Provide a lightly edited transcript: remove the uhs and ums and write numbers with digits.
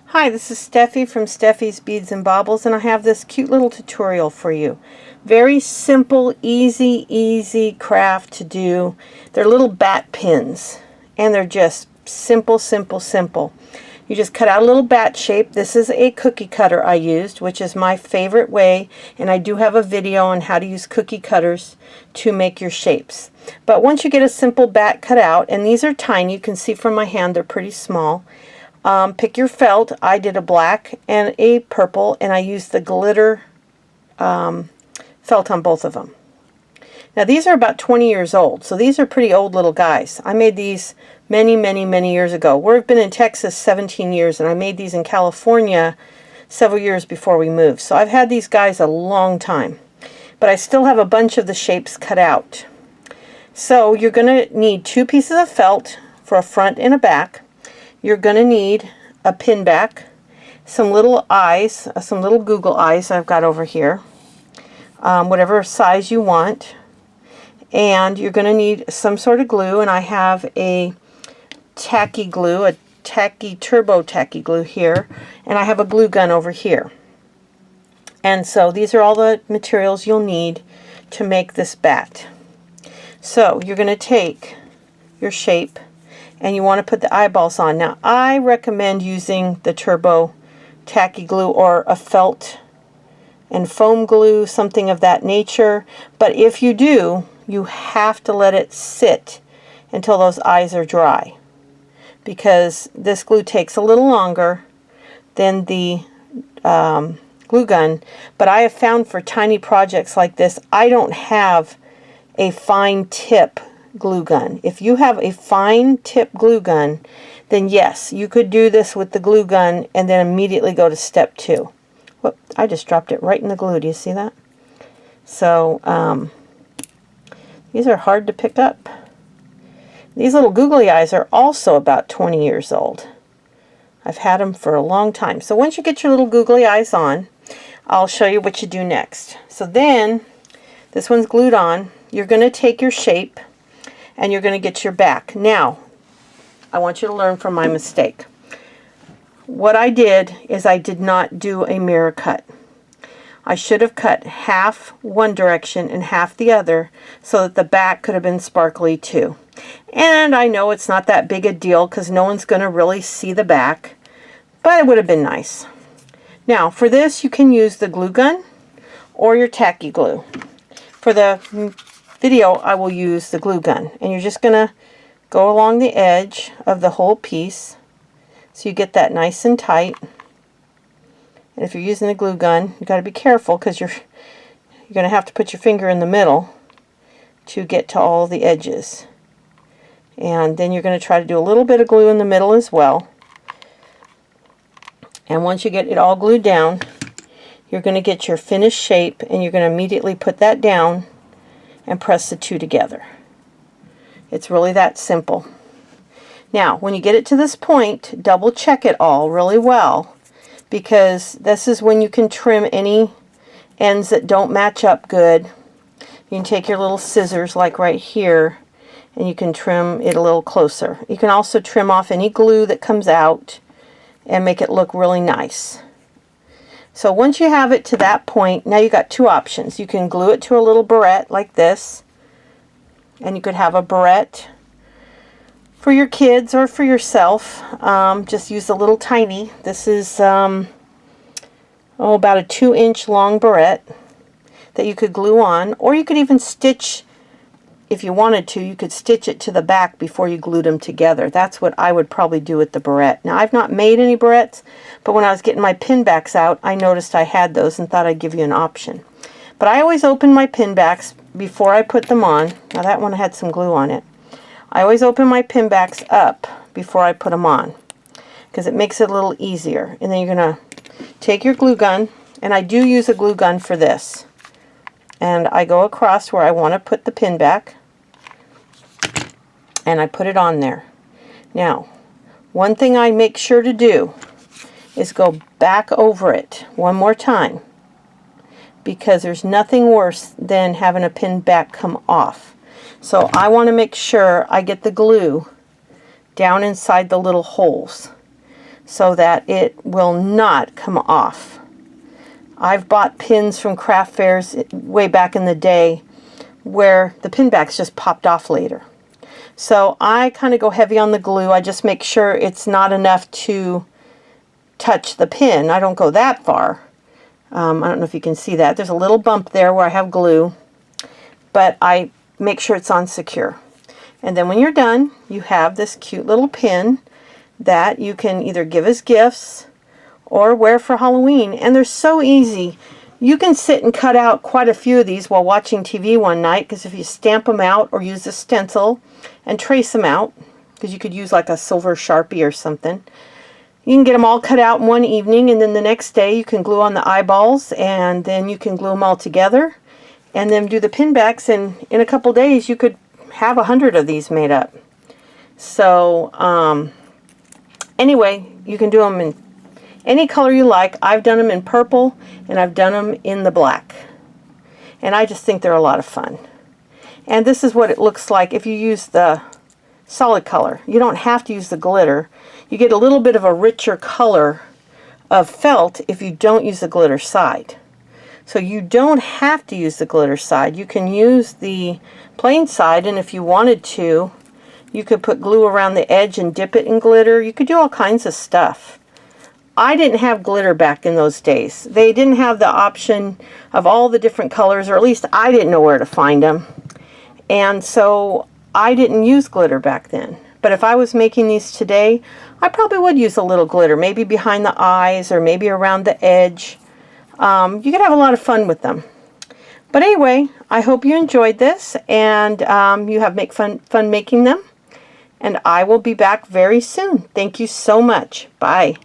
Hi, this is Steffi from Steffi's Beads and Baubles, and I have this cute little tutorial for you. Very simple, easy craft to do. They're little bat pins, and they're just simple. You just cut out a little bat shape. This is a cookie cutter I used, which is my favorite way, and I do have a video on how to use cookie cutters to make your shapes. But once you get a simple bat cut out, and these are tiny, you can see from my hand they're pretty small. Pick your felt. I did a black and a purple, and I used the glitter felt on both of them. Now these are about 20 years old, so these are pretty old little guys. I made these many years ago. We've been in Texas 17 years, and I made these in California several years before we moved. So I've had these guys a long time, but I still have a bunch of the shapes cut out. So you're going to need 2 pieces of felt for a front and a back. You're going to need a pin back, some little eyes, some little Google eyes I've got over here, whatever size you want. And you're going to need some sort of glue, and I have a tacky glue, a turbo tacky glue here, and I have a glue gun over here. And so these are all the materials you'll need to make this bat. So you're going to take your shape, and you want to put the eyeballs on. Now I recommend using the turbo tacky glue or a felt and foam glue, something of that nature. But if you do, you have to let it sit until those eyes are dry, because this glue takes a little longer than the glue gun. But I have found for tiny projects like this, I don't have a fine tip glue gun. If you have a fine tip glue gun, then yes, you could do this with the glue gun and then immediately go to step 2. Whoop, I just dropped it right in the glue. Do you see that? So these are hard to pick up. These little googly eyes are also about 20 years old. I've had them for a long time. So once you get your little googly eyes on, I'll show you what you do next. So then, this one's glued on. You're going to take your shape and you're going to get your back. Now, I want you to learn from my mistake. What I did is I did not do a mirror cut. I should have cut half one direction and half the other so that the back could have been sparkly too. And I know it's not that big a deal because no one's going to really see the back, but it would have been nice. Now for this, you can use the glue gun or your tacky glue. For the video, I will use the glue gun, and you're just going to go along the edge of the whole piece so you get that nice and tight. And if you're using the glue gun, you got to be careful because you're going to have to put your finger in the middle to get to all the edges. And then you're going to try to do a little bit of glue in the middle as well. And once you get it all glued down, you're going to get your finished shape, and you're going to immediately put that down and press the 2 together. It's really that simple. Now, when you get it to this point, double check it all really well, because this is when you can trim any ends that don't match up good. You can take your little scissors like right here, and you can trim it a little closer. You can also trim off any glue that comes out and make it look really nice. So once you have it to that point, now you got 2 options. You can glue it to a little barrette like this, and you could have a barrette for your kids or for yourself. Just use a little tiny. This is about a 2-inch long barrette that you could glue on, or you could even stitch. If you wanted to, you could stitch it to the back before you glued them together. That's what I would probably do with the barrette. Now, I've not made any barrettes, but when I was getting my pin backs out, I noticed I had those and thought I'd give you an option. But I always open my pin backs before I put them on. Now, that one had some glue on it. I always open my pin backs up before I put them on, because it makes it a little easier. And then you're going to take your glue gun, and I do use a glue gun for this. And I go across where I want to put the pin back, and I put it on there. Now, one thing I make sure to do is go back over it one more time, because there's nothing worse than having a pin back come off. So I want to make sure I get the glue down inside the little holes. so that it will not come off. I've bought pins from craft fairs way back in the day where the pin backs just popped off later. So I kind of go heavy on the glue. I just make sure it's not enough to touch the pin. I don't go that far. I don't know if you can see that. There's a little bump there where I have glue, but I make sure it's on secure. And then when you're done, you have this cute little pin that you can either give as gifts or wear for Halloween. And they're so easy. You can sit and cut out quite a few of these while watching TV one night, because if you stamp them out or use a stencil and trace them out, because you could use like a silver Sharpie or something, you can get them all cut out in one evening, and then the next day you can glue on the eyeballs, and then you can glue them all together and then do the pin backs, and in a couple days you could have 100 of these made up. So anyway, you can do them in any color you like. I've done them in purple and I've done them in the black, and I just think they're a lot of fun. And this is what it looks like if you use the solid color. You don't have to use the glitter. You get a little bit of a richer color of felt if you don't use the glitter side. So you don't have to use the glitter side. You can use the plain side, and if you wanted to, you could put glue around the edge and dip it in glitter. You could do all kinds of stuff. I didn't have glitter back in those days. They didn't have the option of all the different colors, or at least I didn't know where to find them. And so I didn't use glitter back then. But if I was making these today, I probably would use a little glitter, maybe behind the eyes or maybe around the edge. You could have a lot of fun with them. But anyway, I hope you enjoyed this, and you have fun making them. And I will be back very soon. Thank you so much. Bye.